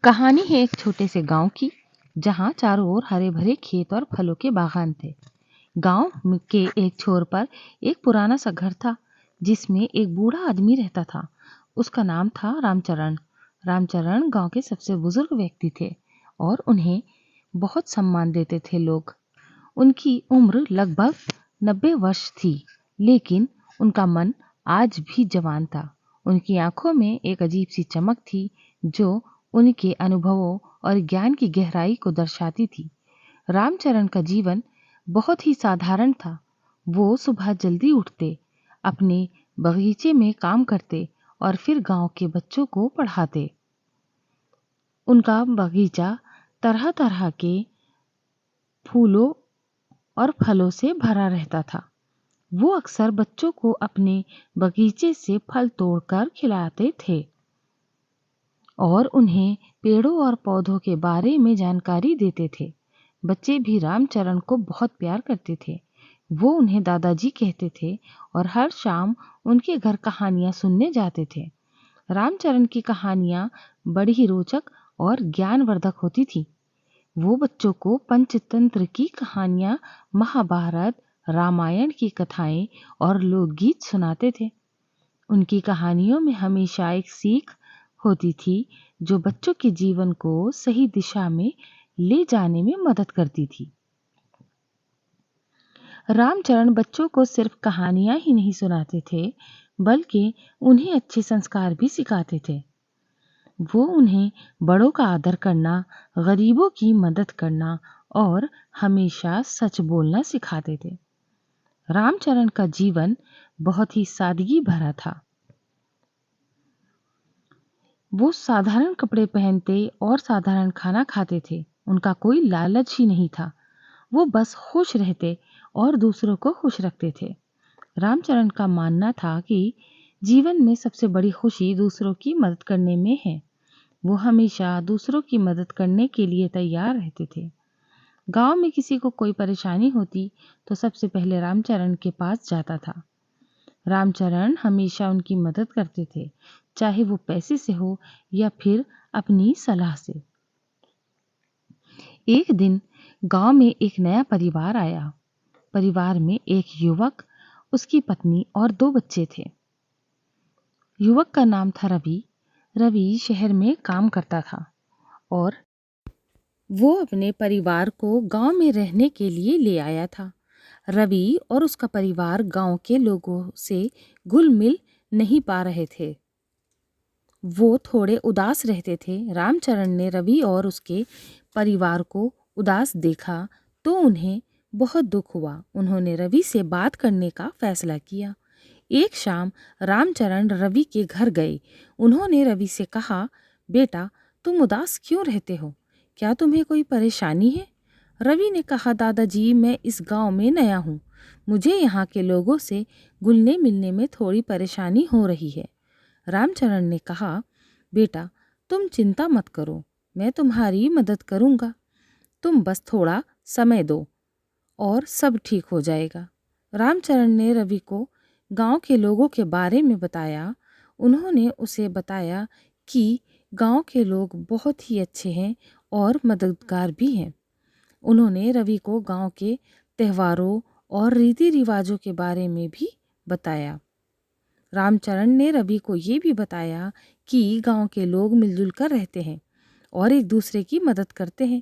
कहानी है एक छोटे से गांव की, जहां चारों ओर हरे भरे खेत और फलों के बागान थे। गांव के एक छोर पर एक पुराना सा घर था, जिसमें एक बूढ़ा आदमी रहता था। उसका नाम था रामचरण। रामचरण गांव के सबसे बुजुर्ग व्यक्ति थे और उन्हें बहुत सम्मान देते थे लोग। उनकी उम्र लगभग 90 वर्ष थी, लेकिन उनका मन आज भी जवान था। उनकी आंखों में एक अजीब सी चमक थी, जो उनके अनुभवों और ज्ञान की गहराई को दर्शाती थी। रामचरण का जीवन बहुत ही साधारण था। वो सुबह जल्दी उठते, अपने बगीचे में काम करते और फिर गांव के बच्चों को पढ़ाते। उनका बगीचा तरह तरह के फूलों और फलों से भरा रहता था। वो अक्सर बच्चों को अपने बगीचे से फल तोड़कर खिलाते थे और उन्हें पेड़ों और पौधों के बारे में जानकारी देते थे। बच्चे भी रामचरण को बहुत प्यार करते थे। वो उन्हें दादाजी कहते थे और हर शाम उनके घर कहानियां सुनने जाते थे। रामचरण की कहानियां बड़ी ही रोचक और ज्ञानवर्धक होती थी। वो बच्चों को पंचतंत्र की कहानियां, महाभारत, रामायण की कथाएं और लोकगीत सुनाते थे। उनकी कहानियों में हमेशा एक सीख होती थी, जो बच्चों के जीवन को सही दिशा में ले जाने में मदद करती थी। रामचरण बच्चों को सिर्फ कहानियां ही नहीं सुनाते थे, बल्कि उन्हें अच्छे संस्कार भी सिखाते थे। वो उन्हें बड़ों का आदर करना, गरीबों की मदद करना और हमेशा सच बोलना सिखाते थे। रामचरण का जीवन बहुत ही सादगी भरा था। वो साधारण कपड़े पहनते और साधारण खाना खाते थे। उनका कोई लालच ही नहीं था। वो बस खुश रहते और दूसरों को खुश रखते थे। रामचरण का मानना था कि जीवन में सबसे बड़ी खुशी दूसरों की मदद करने में है। वो हमेशा दूसरों की मदद करने के लिए तैयार रहते थे। गांव में किसी को कोई परेशानी होती तो सबसे पहले रामचरण के पास जाता था। रामचरण हमेशा उनकी मदद करते थे, चाहे वो पैसे से हो या फिर अपनी सलाह से। एक दिन गांव में एक नया परिवार आया। परिवार में एक युवक, उसकी पत्नी और 2 बच्चे थे। युवक का नाम था रवि। रवि शहर में काम करता था और वो अपने परिवार को गांव में रहने के लिए ले आया था। रवि और उसका परिवार गांव के लोगों से घुल मिल नहीं पा रहे थे। वो थोड़े उदास रहते थे। रामचरण ने रवि और उसके परिवार को उदास देखा तो उन्हें बहुत दुख हुआ। उन्होंने रवि से बात करने का फैसला किया। एक शाम रामचरण रवि के घर गए। उन्होंने रवि से कहा, बेटा, तुम उदास क्यों रहते हो? क्या तुम्हें कोई परेशानी है? रवि ने कहा, दादाजी, मैं इस गांव में नया हूँ। मुझे यहाँ के लोगों से घुलने मिलने में थोड़ी परेशानी हो रही है। रामचरण ने कहा, बेटा, तुम चिंता मत करो, मैं तुम्हारी मदद करूँगा। तुम बस थोड़ा समय दो और सब ठीक हो जाएगा। रामचरण ने रवि को गांव के लोगों के बारे में बताया। उन्होंने उसे बताया कि गांव के लोग बहुत ही अच्छे हैं और मददगार भी हैं। उन्होंने रवि को गांव के त्योहारों और रीति रिवाजों के बारे में भी बताया। रामचरण ने रवि को ये भी बताया कि गांव के लोग मिलजुल कर रहते हैं और एक दूसरे की मदद करते हैं।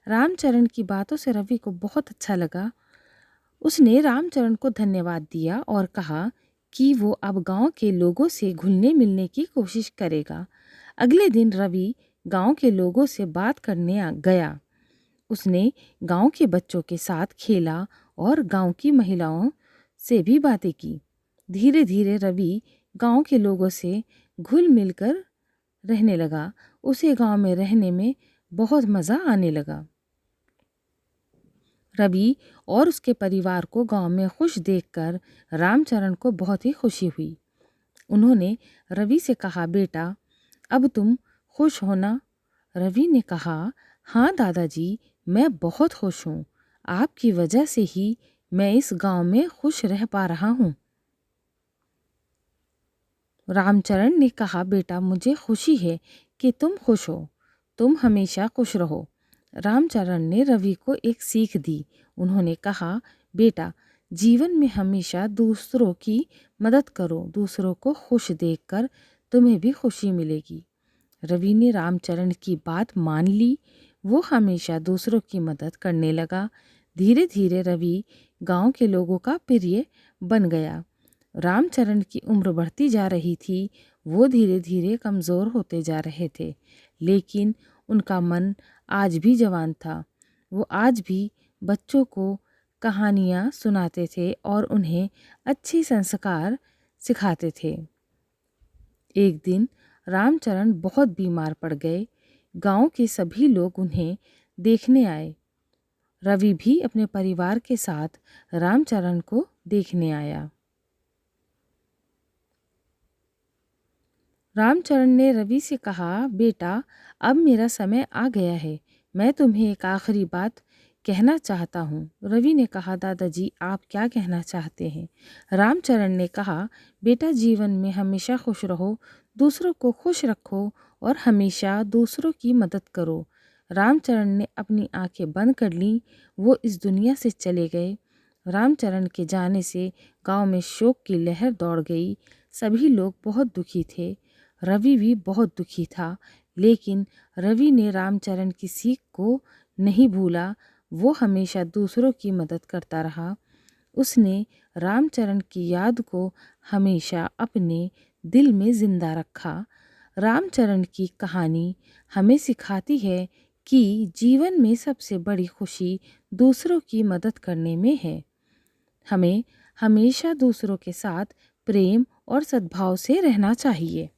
रामचरण की बातों से रवि को बहुत अच्छा लगा। उसने रामचरण को धन्यवाद दिया और कहा कि वो अब गांव के लोगों से घुलने मिलने की कोशिश करेगा। अगले दिन रवि गांव के लोगों से बात करने गया। उसने गांव के बच्चों के साथ खेला और गांव की महिलाओं से भी बातें की। धीरे धीरे रवि गांव के लोगों से घुल मिलकर रहने लगा। उसे गांव में रहने में बहुत मज़ा आने लगा। रवि और उसके परिवार को गांव में खुश देखकर रामचरण को बहुत ही खुशी हुई। उन्होंने रवि से कहा, बेटा, अब तुम खुश हो ना? रवि ने कहा, हाँ दादाजी, मैं बहुत खुश हूँ। आपकी वजह से ही मैं इस गांव में खुश रह पा रहा हूँ। रामचरण ने कहा, बेटा, मुझे खुशी है कि तुम खुश हो। तुम हमेशा खुश रहो। रामचरण ने रवि को एक सीख दी। उन्होंने कहा, बेटा, जीवन में हमेशा दूसरों की मदद करो। दूसरों को खुश देखकर तुम्हें भी खुशी मिलेगी। रवि ने रामचरण की बात मान ली। वो हमेशा दूसरों की मदद करने लगा। धीरे धीरे रवि गांव के लोगों का प्रिय बन गया। रामचरण की उम्र बढ़ती जा रही थी। वो धीरे धीरे कमज़ोर होते जा रहे थे, लेकिन उनका मन आज भी जवान था। वो आज भी बच्चों को कहानियाँ सुनाते थे और उन्हें अच्छे संस्कार सिखाते थे। एक दिन रामचरण बहुत बीमार पड़ गए। गांव के सभी लोग उन्हें देखने आए। रवि भी अपने परिवार के साथ रामचरण को देखने आया। रामचरण ने रवि से कहा, बेटा, अब मेरा समय आ गया है। मैं तुम्हें एक आखिरी बात कहना चाहता हूँ। रवि ने कहा, दादाजी, आप क्या कहना चाहते हैं? रामचरण ने कहा, बेटा, जीवन में हमेशा खुश रहो, दूसरों को खुश रखो और हमेशा दूसरों की मदद करो। रामचरण ने अपनी आंखें बंद कर लीं। वो इस दुनिया से चले गए। रामचरण के जाने से गांव में शोक की लहर दौड़ गई। सभी लोग बहुत दुखी थे। रवि भी बहुत दुखी था, लेकिन रवि ने रामचरण की सीख को नहीं भूला। वो हमेशा दूसरों की मदद करता रहा। उसने रामचरण की याद को हमेशा अपने दिल में जिंदा रखा। रामचरण की कहानी हमें सिखाती है कि जीवन में सबसे बड़ी खुशी दूसरों की मदद करने में है। हमें हमेशा दूसरों के साथ प्रेम और सद्भाव से रहना चाहिए।